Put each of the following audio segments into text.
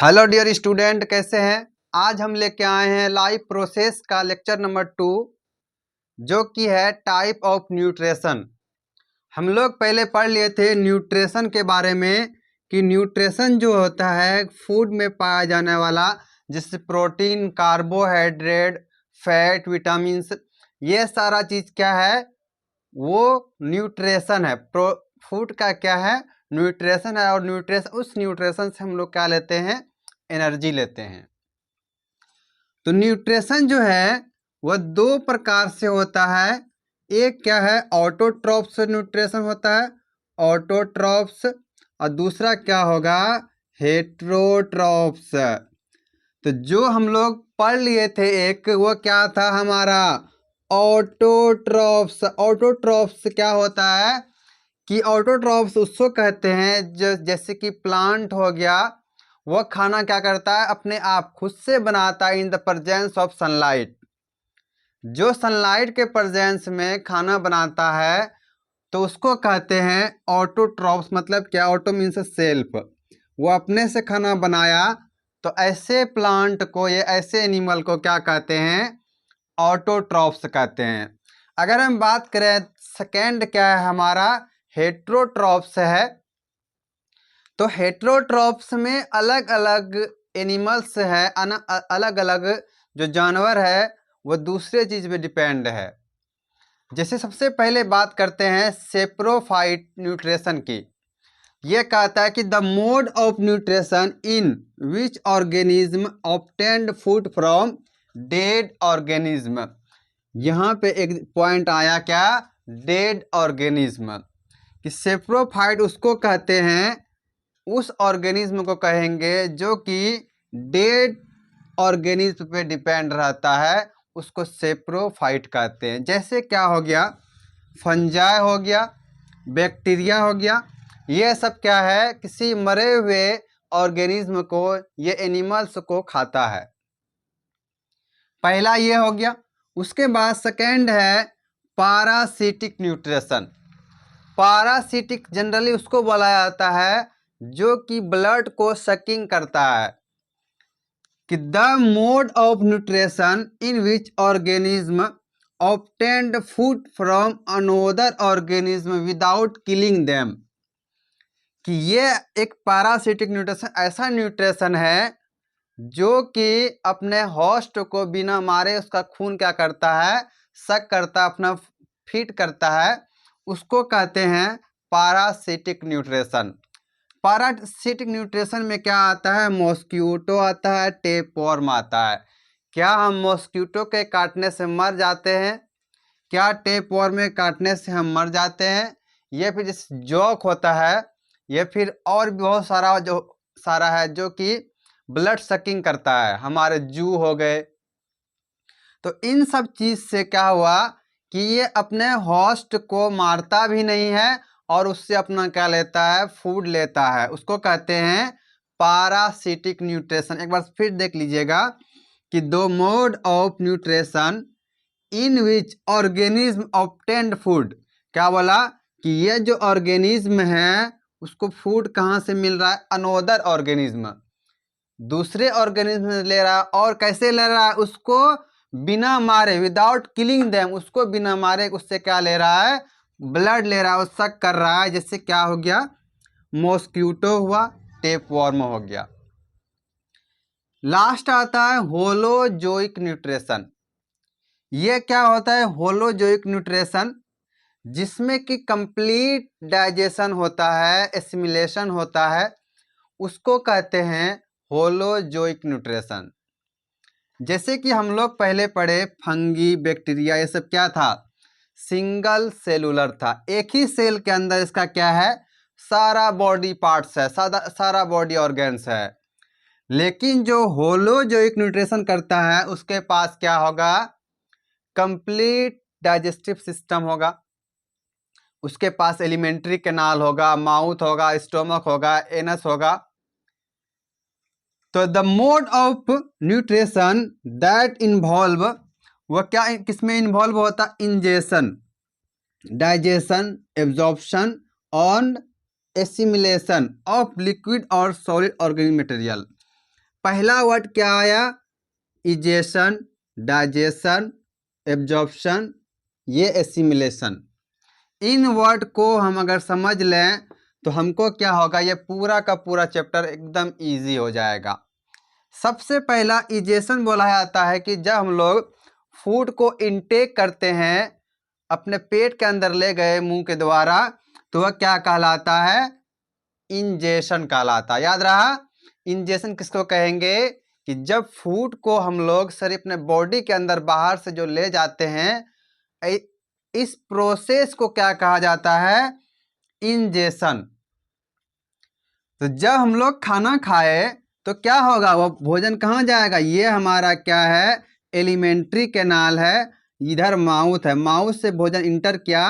Hello dear student, कैसे हैं। आज हम लेके आए हैं लाइव प्रोसेस का लेक्चर नंबर 2, जो कि है टाइप ऑफ न्यूट्रिशन। हम लोग पहले पढ़ लिए थे न्यूट्रिशन के बारे में कि न्यूट्रिशन जो होता है फूड में पाया जाने वाला, जैसे प्रोटीन, कार्बोहाइड्रेट, फैट, विटामिन, ये सारा चीज़ क्या है, वो न्यूट्रिशन है। फूड का क्या है, न्यूट्रिशन है। और उस न्यूट्रिशन से हम लोग क्या लेते हैं, एनर्जी लेते हैं। तो न्यूट्रिशन जो है वह दो प्रकार से होता है। एक क्या है, ऑटोट्रॉफ्स न्यूट्रिशन होता है, ऑटोट्रॉफ्स, और दूसरा क्या होगा, हेट्रोट्रॉफ्स। तो जो हम लोग पढ़ लिए थे एक, वो क्या था हमारा, ऑटोट्रॉफ्स। ऑटोट्रॉफ्स क्या होता है कि ऑटोट्रॉफ्स उसको कहते हैं जो जैसे कि प्लांट हो गया, वह खाना क्या करता है, अपने आप खुद से बनाता है in the presence of sunlight. जो सनलाइट के प्रेजेंस में खाना बनाता है तो उसको कहते हैं ऑटोट्रॉफ्स। मतलब क्या, ऑटो मीन्स सेल्फ, वो अपने से खाना बनाया। तो ऐसे प्लांट को, ये ऐसे एनिमल को क्या कहते हैं, ऑटोट्रॉफ्स कहते हैं। अगर हम बात करें सेकेंड क्या है हमारा, हेट्रोट्रॉफ्स है। तो हेट्रोट्रॉफ्स में अलग अलग एनिमल्स है, अलग अलग जो जानवर है वो दूसरे चीज पे डिपेंड है। जैसे सबसे पहले बात करते हैं सेप्रोफाइट न्यूट्रिशन की। ये कहता है कि the mode of nutrition in which organism obtained food from dead organism. यहाँ पे एक पॉइंट आया क्या, डेड ऑर्गेनिज्म। कि सेप्रोफाइट उसको कहते हैं, उस ऑर्गेनिज्म को कहेंगे जो कि डेड ऑर्गेनिज्म पे डिपेंड रहता है, उसको सेप्रोफाइट कहते हैं। जैसे क्या हो गया, फंजाई हो गया, बैक्टीरिया हो गया, ये सब क्या है, किसी मरे हुए ऑर्गेनिज्म को, ये एनिमल्स को खाता है। पहला ये हो गया। उसके बाद सेकेंड है पारासिटिक न्यूट्रिशन। पारासिटिक जनरली उसको बोला जाता है जो कि ब्लड को सकिंग करता है। कि the mode of nutrition in which organism obtained food from another organism without killing them. कि ये एक पारासिटिक न्यूट्रिशन ऐसा न्यूट्रिशन है जो कि अपने होस्ट को बिना मारे उसका खून क्या करता है, सक करता है, अपना फीड करता है, उसको कहते हैं पारासिटिक न्यूट्रिशन। पारासिटिक न्यूट्रिशन में क्या आता है, मॉस्क्यूटो आता है, टेपवर्म आता है। क्या हम मॉस्क्यूटो के काटने से मर जाते हैं, क्या टेपवर्म में काटने से हम मर जाते हैं, ये फिर जिस जॉक होता है, ये फिर और भी बहुत सारा है जो कि ब्लड सकिंग करता है, हमारे जू हो गए। तो इन सब चीज से क्या हुआ कि ये अपने होस्ट को मारता भी नहीं है और उससे अपना क्या लेता है, फूड लेता है। उसको कहते हैं पारासिटिक न्यूट्रिशन। एक बार फिर देख लीजिएगा कि दो mode of nutrition in which organism obtained food. क्या बोला कि ये जो ऑर्गेनिज्म है उसको फूड कहाँ से मिल रहा है, अनोदर ऑर्गेनिज्म, दूसरे ऑर्गेनिज्म से ले रहा है। और कैसे ले रहा है, उसको बिना मारे, विदाउट किलिंग देम, उसको बिना मारे उससे क्या ले रहा है, ब्लड ले रहा है, सक कर रहा है। जैसे क्या हो गया, मॉस्क्यूटो हुआ, टेपवर्म हो गया। लास्ट आता है होलोजोइक न्यूट्रिशन। ये क्या होता है, होलोजोइक न्यूट्रिशन, जिसमें कि कंप्लीट डाइजेशन होता है, एसिमिलेशन होता है, उसको कहते हैं होलोजोइक न्यूट्रिशन। जैसे कि हम लोग पहले पढ़े फंगी, बैक्टीरिया, ये सब क्या था, सिंगल सेलुलर था। एक ही सेल के अंदर इसका क्या है, सारा बॉडी पार्ट्स है, सारा बॉडी ऑर्गन्स है। लेकिन जो होलोजोइक न्यूट्रिशन करता है उसके पास क्या होगा, कंप्लीट डाइजेस्टिव सिस्टम होगा, उसके पास एलिमेंट्री कैनाल होगा, माउथ होगा, स्टोमक होगा, एनस होगा। तो the mode of nutrition that involve, वह क्या किसमें इन्वॉल्व होता, इंजेशन, डाइजेशन, एब्जॉर्प्शन और एसिमिलेशन ऑफ लिक्विड और सॉलिड ऑर्गेनिक मटेरियल। पहला वर्ड क्या आया? इजेशन, डाइजेशन, एब्जॉर्प्शन, ये एसिमिलेशन। इन वर्ड को हम अगर समझ लें तो हमको क्या होगा, ये पूरा का पूरा चैप्टर एकदम इजी हो जाएगा। सबसे पहला इजेशन बोला जाता है कि जब हम लोग फूड को इनटेक करते हैं, अपने पेट के अंदर ले गए मुंह के द्वारा, तो वह क्या कहलाता है? इंजेशन कहलाता है। याद रहा? इंजेशन किसको कहेंगे? कि जब फूड को हम लोग शरीर अपने बॉडी के अंदर बाहर से जो ले जाते हैं, इस प्रोसेस को क्या कहा जाता है? इंजेशन। तो जब हम लोग खाना खाए तो क्या होगा? वो भोजन कहाँ जाएगा? ये हमारा क्या है? एलिमेंट्री कैनाल है, इधर माउथ है, माउथ से भोजन इंटर किया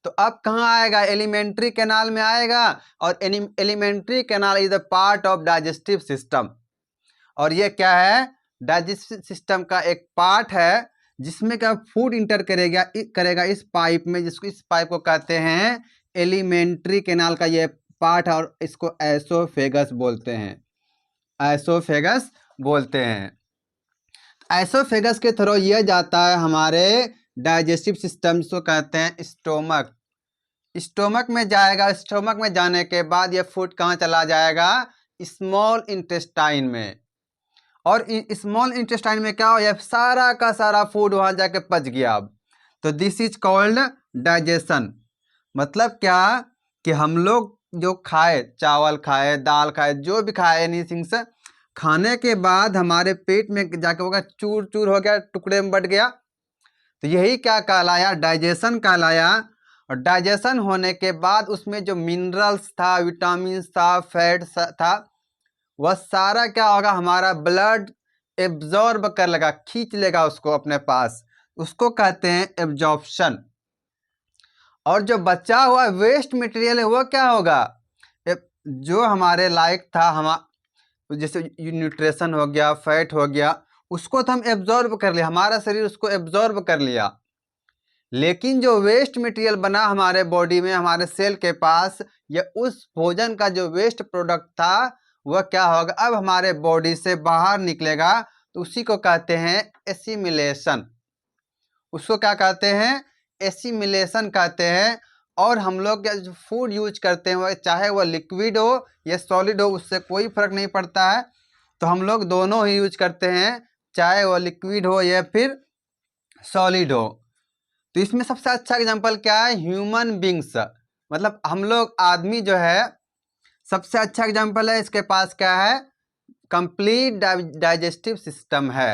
तो अब कहाँ आएगा? एलिमेंट्री कैनाल में आएगा। और alimentary canal is the part of digestive system. और ये क्या है? डाइजेस्टिव सिस्टम का एक पार्ट है जिसमें क्या फूड इंटर करेगा इस पाइप में, जिसको इस पाइप को कहते हैं एलिमेंट्री कैनाल का ये पार्ट है, और इसको एसोफेगस बोलते हैं। एसोफेगस बोलते हैं। एसोफेगस के थ्रू ये जाता है हमारे डाइजेस्टिव सिस्टम, जिसको कहते हैं स्टोमक। स्टोमक में जाएगा। स्टोमक में जाने के बाद ये फूड कहाँ चला जाएगा? स्मॉल इंटेस्टाइन में। और स्मॉल इंटेस्टाइन में क्या हो? ये सारा का सारा फूड वहां जाके पच गया। अब तो दिस इज कॉल्ड डाइजेशन। मतलब क्या? कि हम लोग जो खाए, चावल खाए, दाल खाए, जो भी खाए, एनीथिंग से खाने के बाद हमारे पेट में जाके होगा, चूर चूर हो गया, टुकड़े में बट गया, तो यही क्या कहलाया? डाइजेशन कहलाया। और डाइजेशन होने के बाद उसमें जो मिनरल्स था, विटामिन था, फैट था, वह सारा क्या होगा? हमारा ब्लड एब्जॉर्ब कर लेगा, खींच लेगा उसको अपने पास, उसको कहते हैं एब्जॉर्प्शन। और जो बचा हुआ वेस्ट मटेरियल है वो क्या होगा? जो हमारे लायक था, हम जैसे न्यूट्रिशन हो गया, फैट हो गया, उसको तो हम एब्जॉर्ब कर लिया, हमारा शरीर उसको एब्जॉर्ब कर लिया। लेकिन जो वेस्ट मटेरियल बना हमारे बॉडी में, हमारे सेल के पास, या उस भोजन का जो वेस्ट प्रोडक्ट था, वह क्या होगा? अब हमारे बॉडी से बाहर निकलेगा, तो उसी को कहते हैं एसिमिलेशन। उसको क्या कहते हैं? एसिमिलेशन कहते हैं। और हम लोग जो फूड यूज करते हैं, वह चाहे वह लिक्विड हो या सॉलिड हो, उससे कोई फर्क नहीं पड़ता है। तो हम लोग दोनों ही यूज करते हैं, चाहे वह लिक्विड हो या फिर सॉलिड हो। तो इसमें सबसे अच्छा एग्जांपल क्या है? ह्यूमन बींग्स, मतलब हम लोग आदमी जो है सबसे अच्छा एग्जांपल है। इसके पास क्या है? कंप्लीट डाइजेस्टिव सिस्टम है।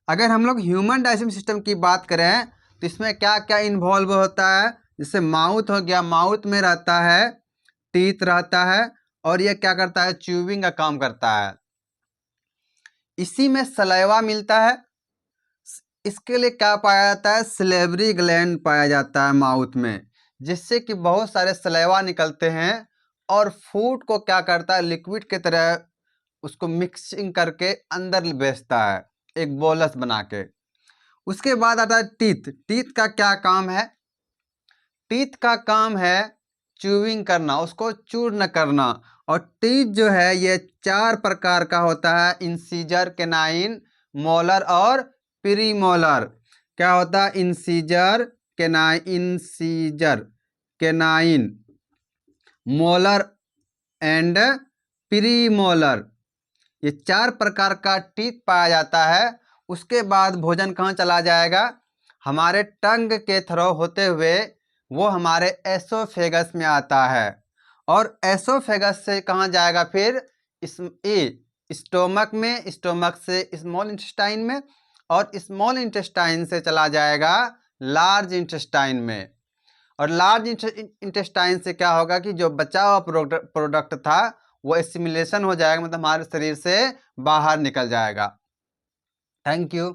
अगर हम लोग ह्यूमन डाइजेस्टिव सिस्टम की बात करें तो इसमें क्या क्या इन्वॉल्व होता है? जैसे माउथ हो गया, माउथ में रहता है, टीथ रहता है, और ये क्या करता है? च्यूविंग का काम करता है। इसी में सलाइवा मिलता है। इसके लिए क्या पाया जाता है? सिलेवरी ग्लैंड पाया जाता है माउथ में, जिससे कि बहुत सारे सलाइवा निकलते हैं और फूड को क्या करता है? लिक्विड की तरह उसको मिक्सिंग करके अंदर भेजता है, एक बोलस बना के। उसके बाद आता है टीथ। टीथ का क्या काम है? टीथ का काम है च्यूइंग करना, उसको चूर्ण करना। और टीथ जो है ये 4 प्रकार का होता है: इंसीजर, केनाइन, मोलर और प्रीमोलर। क्या होता है? Incisor, canine, molar and premolar, ये 4 प्रकार का टीथ पाया जाता है। उसके बाद भोजन कहाँ चला जाएगा? हमारे टंग के थ्रू होते हुए वो हमारे एसोफेगस में आता है, और एसोफेगस से कहाँ जाएगा फिर? स्टोमक में, स्टोमक से स्मॉल इंटेस्टाइन में, और स्मॉल इंटेस्टाइन से चला जाएगा लार्ज इंटेस्टाइन में। और लार्ज इंटेस्टाइन से क्या होगा कि जो बचा हुआ प्रोडक्ट था वो एसिमिलेशन हो जाएगा, मतलब हमारे शरीर से बाहर निकल जाएगा। Thank you.